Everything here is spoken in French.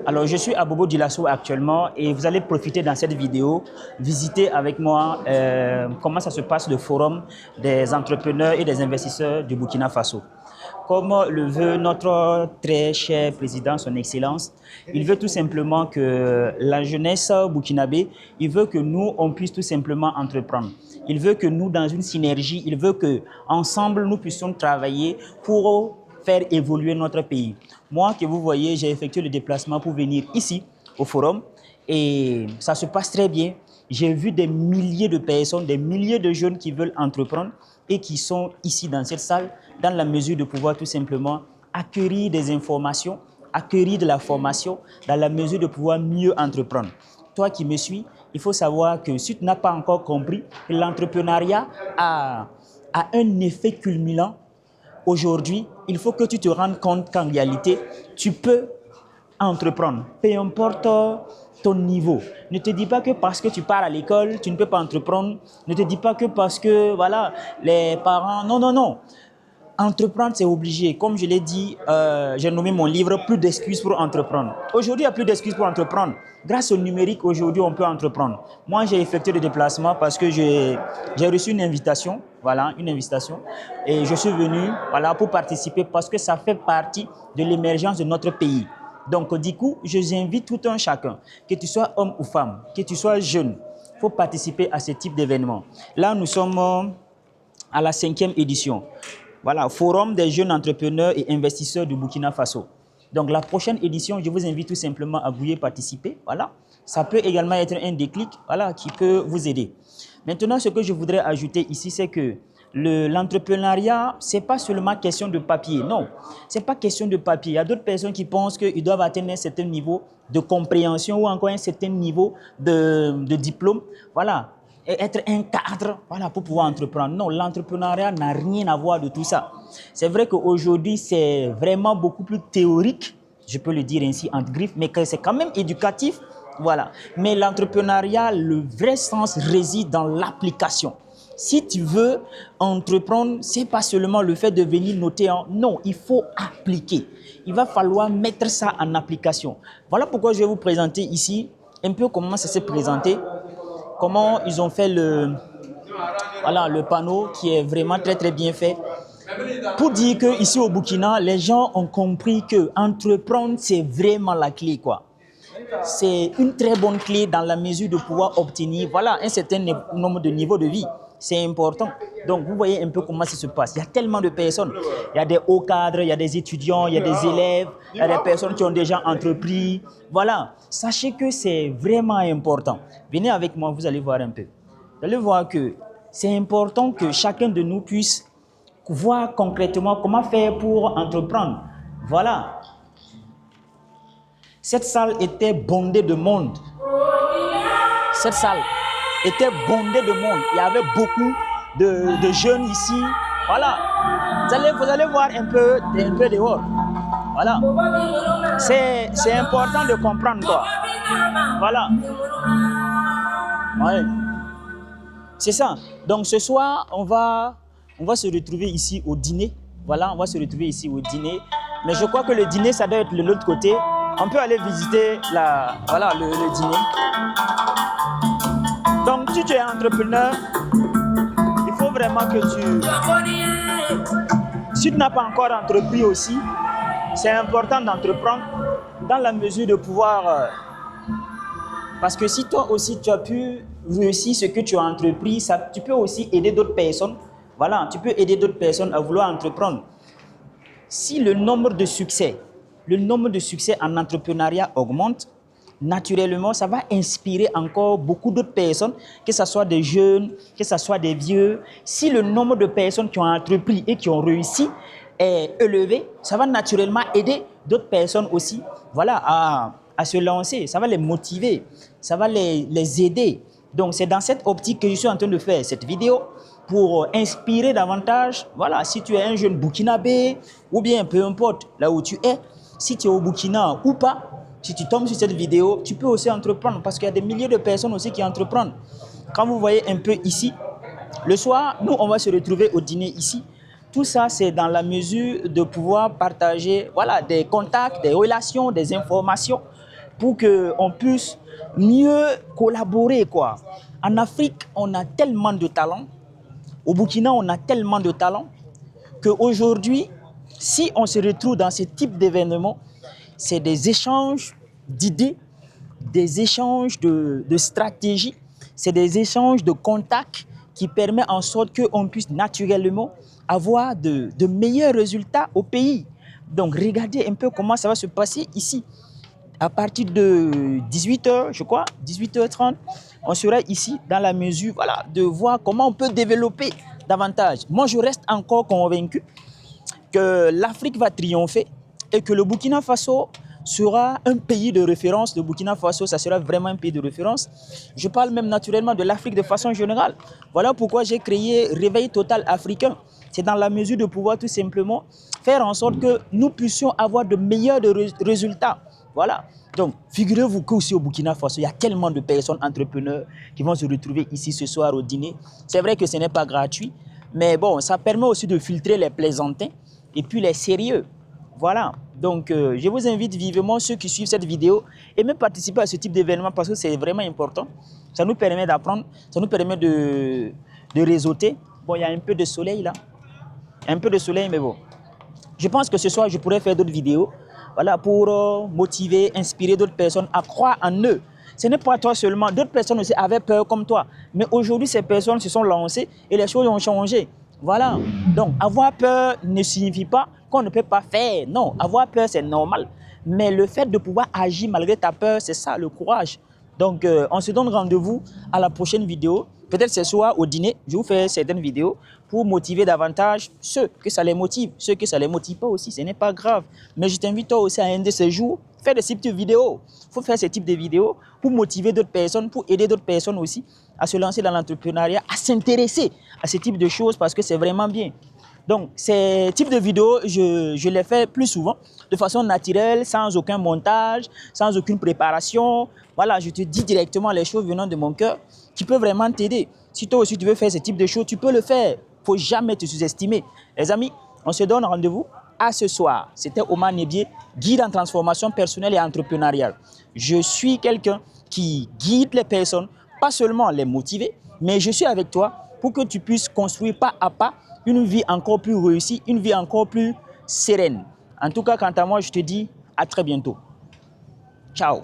Alors, je suis à Bobo Dioulasso actuellement et vous allez profiter dans cette vidéo, visiter avec moi comment ça se passe le forum des entrepreneurs et des investisseurs du Burkina Faso. Comme le veut notre très cher président, son excellence, il veut tout simplement que la jeunesse burkinabé, il veut que nous, on puisse tout simplement entreprendre. Il veut que nous, dans une synergie, il veut que ensemble nous puissions travailler pour faire évoluer notre pays. Moi, que vous voyez, j'ai effectué le déplacement pour venir ici, au forum, et ça se passe très bien. J'ai vu des milliers de personnes, des milliers de jeunes qui veulent entreprendre et qui sont ici dans cette salle, dans la mesure de pouvoir tout simplement acquérir des informations, acquérir de la formation, dans la mesure de pouvoir mieux entreprendre. Toi qui me suis, il faut savoir que si tu n'as pas encore compris que l'entrepreneuriat a un effet culminant. Aujourd'hui, il faut que tu te rendes compte qu'en réalité, tu peux entreprendre, peu importe ton niveau. Ne te dis pas que parce que tu pars à l'école, tu ne peux pas entreprendre. Ne te dis pas que parce que, voilà, les parents... Non, non, non. Entreprendre, c'est obligé. Comme je l'ai dit, j'ai nommé mon livre « Plus d'excuses pour entreprendre ». Aujourd'hui, il n'y a plus d'excuses pour entreprendre. Grâce au numérique, aujourd'hui, on peut entreprendre. Moi, j'ai effectué des déplacements parce que j'ai reçu une invitation, voilà, une invitation. Et je suis venu, voilà, pour participer parce que ça fait partie de l'émergence de notre pays. Donc, du coup, j'invite tout un chacun, que tu sois homme ou femme, que tu sois jeune, il faut participer à ce type d'événement. Là, nous sommes à la 5e édition. Voilà, Forum des jeunes entrepreneurs et investisseurs du Burkina Faso. Donc, la prochaine édition, je vous invite tout simplement à vouloir participer. Voilà, ça peut également être un déclic, voilà, qui peut vous aider. Maintenant, ce que je voudrais ajouter ici, c'est que l'entrepreneuriat, ce n'est pas seulement question de papier. Non, ce n'est pas question de papier. Il y a d'autres personnes qui pensent qu'ils doivent atteindre un certain niveau de compréhension ou encore un certain niveau de diplôme. Voilà. Et être un cadre, voilà, pour pouvoir entreprendre. Non, l'entrepreneuriat n'a rien à voir de tout ça. C'est vrai qu'aujourd'hui, c'est vraiment beaucoup plus théorique, je peux le dire ainsi entre griffes, mais que c'est quand même éducatif. Voilà. Mais l'entrepreneuriat, le vrai sens réside dans l'application. Si tu veux entreprendre, ce n'est pas seulement le fait de venir noter. Non, il faut appliquer. Il va falloir mettre ça en application. Voilà pourquoi je vais vous présenter ici un peu comment ça s'est présenté. Comment ils ont fait le panneau qui est vraiment très très bien fait. Pour dire qu'ici au Burkina, les gens ont compris que entreprendre, c'est vraiment la clé, quoi. C'est une très bonne clé dans la mesure de pouvoir obtenir, voilà, un certain nombre de niveaux de vie. C'est important. Donc, vous voyez un peu comment ça se passe. Il y a tellement de personnes. Il y a des hauts cadres, il y a des étudiants, il y a des élèves, il y a des personnes qui ont déjà entrepris. Voilà. Sachez que c'est vraiment important. Venez avec moi, vous allez voir un peu. Vous allez voir que c'est important que chacun de nous puisse voir concrètement comment faire pour entreprendre. Voilà. Cette salle était bondée de monde. Cette salle était bondée de monde. Il y avait beaucoup de jeunes ici. Voilà. Vous allez voir un peu dehors. Voilà. C'est important de comprendre, quoi. Voilà. Ouais. C'est ça. Donc ce soir, on va se retrouver ici au dîner. Voilà, on va se retrouver ici au dîner. Mais je crois que le dîner, ça doit être de l'autre côté. On peut aller visiter le dîner. Donc, si tu es entrepreneur, il faut vraiment que si tu n'as pas encore entrepris aussi, c'est important d'entreprendre dans la mesure de pouvoir... parce que si toi aussi, tu as pu réussir ce que tu as entrepris, tu peux aussi aider d'autres personnes. Voilà, tu peux aider d'autres personnes à vouloir entreprendre. Si le nombre de succès en entrepreneuriat augmente, naturellement, ça va inspirer encore beaucoup d'autres personnes, que ce soit des jeunes, que ce soit des vieux. Si le nombre de personnes qui ont entrepris et qui ont réussi est élevé, ça va naturellement aider d'autres personnes aussi, voilà, à se lancer. Ça va les motiver, ça va les aider. Donc, c'est dans cette optique que je suis en train de faire cette vidéo pour inspirer davantage. Voilà, si tu es un jeune burkinabé ou bien peu importe là où tu es, si tu es au Burkina ou pas, si tu tombes sur cette vidéo, tu peux aussi entreprendre parce qu'il y a des milliers de personnes aussi qui entreprennent. Quand vous voyez un peu ici, le soir, nous, on va se retrouver au dîner ici. Tout ça, c'est dans la mesure de pouvoir partager, voilà, des contacts, des relations, des informations. pour qu'on puisse mieux collaborer, quoi. En Afrique, on a tellement de talent. Au Burkina, on a tellement de talent qu'aujourd'hui, si on se retrouve dans ce type d'événement, c'est des échanges d'idées, des échanges de stratégies, c'est des échanges de contacts qui permettent en sorte qu'on puisse naturellement avoir de meilleurs résultats au pays. Donc, regardez un peu comment ça va se passer ici. À partir de 18h, je crois, 18h30, on sera ici dans la mesure voilà, de voir comment on peut développer davantage. Moi, je reste encore convaincu que l'Afrique va triompher et que le Burkina Faso sera un pays de référence. Le Burkina Faso, ça sera vraiment un pays de référence. Je parle même naturellement de l'Afrique de façon générale. Voilà pourquoi j'ai créé Réveil Total Africain. C'est dans la mesure de pouvoir tout simplement faire en sorte que nous puissions avoir de meilleurs résultats. Voilà. Donc, figurez-vous qu'aussi au Burkina Faso, il y a tellement de personnes entrepreneurs qui vont se retrouver ici ce soir au dîner. C'est vrai que ce n'est pas gratuit, mais bon, ça permet aussi de filtrer les plaisantins et puis les sérieux. Voilà. Donc, je vous invite vivement, ceux qui suivent cette vidéo, et même participer à ce type d'événement parce que c'est vraiment important. Ça nous permet d'apprendre, ça nous permet de réseauter. Bon, il y a un peu de soleil là. Un peu de soleil, mais bon. Je pense que ce soir, je pourrais faire d'autres vidéos voilà, pour motiver, inspirer d'autres personnes à croire en eux. Ce n'est pas toi seulement, d'autres personnes aussi avaient peur comme toi. Mais aujourd'hui, ces personnes se sont lancées et les choses ont changé. Voilà. Donc, avoir peur ne signifie pas qu'on ne peut pas faire. Non, avoir peur, c'est normal. Mais le fait de pouvoir agir malgré ta peur, c'est ça, le courage. Donc, on se donne rendez-vous à la prochaine vidéo. Peut-être ce soir au dîner, je vous fais certaines vidéos pour motiver davantage ceux que ça les motive. Ceux que ça ne les motive pas aussi, ce n'est pas grave. Mais je t'invite toi aussi à un de ces jours, faire de ces petites vidéos. Il faut faire ce type de vidéos pour motiver d'autres personnes, pour aider d'autres personnes aussi à se lancer dans l'entrepreneuriat, à s'intéresser à ce type de choses parce que c'est vraiment bien. Donc, ces types de vidéos, je les fais plus souvent, de façon naturelle, sans aucun montage, sans aucune préparation. Voilà, je te dis directement les choses venant de mon cœur qui peuvent vraiment t'aider. Si toi aussi tu veux faire ce type de choses, tu peux le faire. Il ne faut jamais te sous-estimer. Les amis, on se donne rendez-vous à ce soir. C'était Omar Nebié, guide en transformation personnelle et entrepreneuriale. Je suis quelqu'un qui guide les personnes, pas seulement les motiver, mais je suis avec toi pour que tu puisses construire pas à pas une vie encore plus réussie, une vie encore plus sereine. En tout cas, quant à moi, je te dis à très bientôt. Ciao.